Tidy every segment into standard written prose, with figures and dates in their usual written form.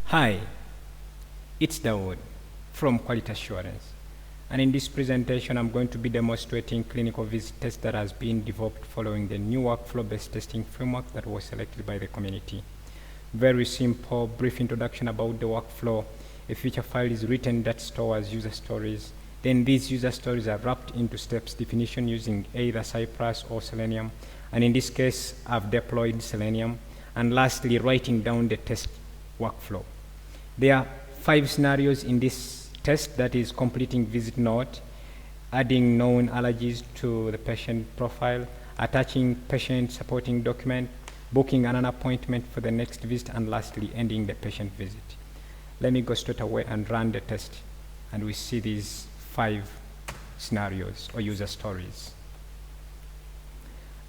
Hi, it's Dawood from Quality Assurance, and in this presentation I'm going to be demonstrating clinical visit test that has been developed following the new workflow-based testing framework that was selected by the community. Very simple, brief introduction about the workflow. A feature file is written that stores user stories. Then these user stories are wrapped into steps definition using either Cypress or Selenium, and in this case I've deployed Selenium. And lastly, writing down the test workflow. There are 5 scenarios in this test, that is completing visit note, adding known allergies to the patient profile, attaching patient supporting document, booking an appointment for the next visit, and lastly ending the patient visit. Let me go straight away and run the test, and we see these 5 scenarios or user stories.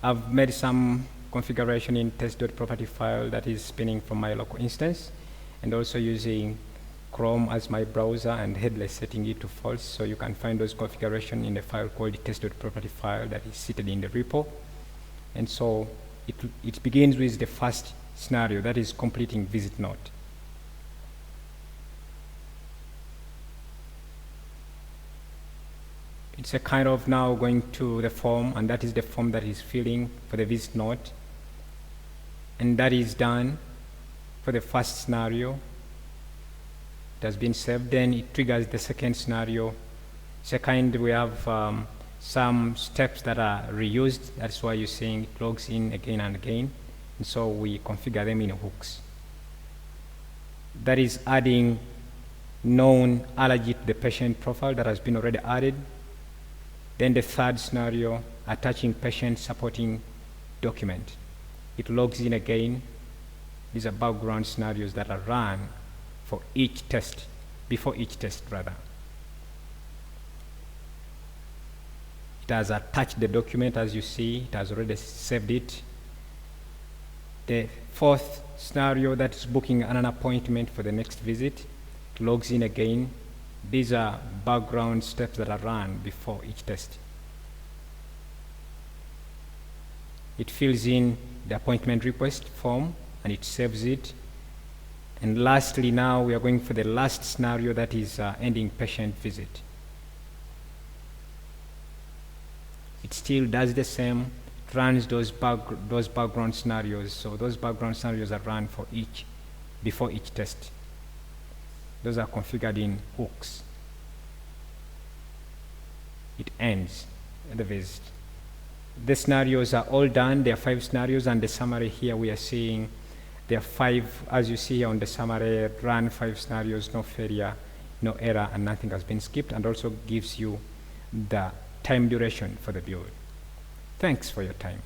I've made some configuration in test.property file that is spinning from my local instance, and also using Chrome as my browser and headless, setting it to false. So you can find those configuration in the file called test.property file that is seated in the repo. And so it begins with the first scenario, that is completing visit note. It's a kind of now going to the form, and that is the form that is filling for the visit note. And that is done for the first scenario. It has been saved. Then it triggers the second scenario. Second, we have some steps that are reused. That's why you're seeing it logs in again and again. And so we configure them in hooks. That is adding known allergy to the patient profile that has been already added. Then the third scenario, attaching patient supporting document. It logs in again. These are background scenarios that are run for each test, before each test rather. It has attached the document, as you see, it has already saved it. The fourth scenario, that is booking an appointment for the next visit, it logs in again. These are background steps that are run before each test. It fills in the appointment request form and it saves it. And lastly, now we are going for the last scenario, that is ending patient visit. It still does the same, it runs those background scenarios. So those background scenarios are run for before each test. Those are configured in hooks. It ends the visit. The scenarios are all done. There are 5 scenarios, and the summary here we are seeing there are 5, as you see here on the summary, run 5 scenarios, no failure, no error, and nothing has been skipped, and also gives you the time duration for the build. Thanks for your time.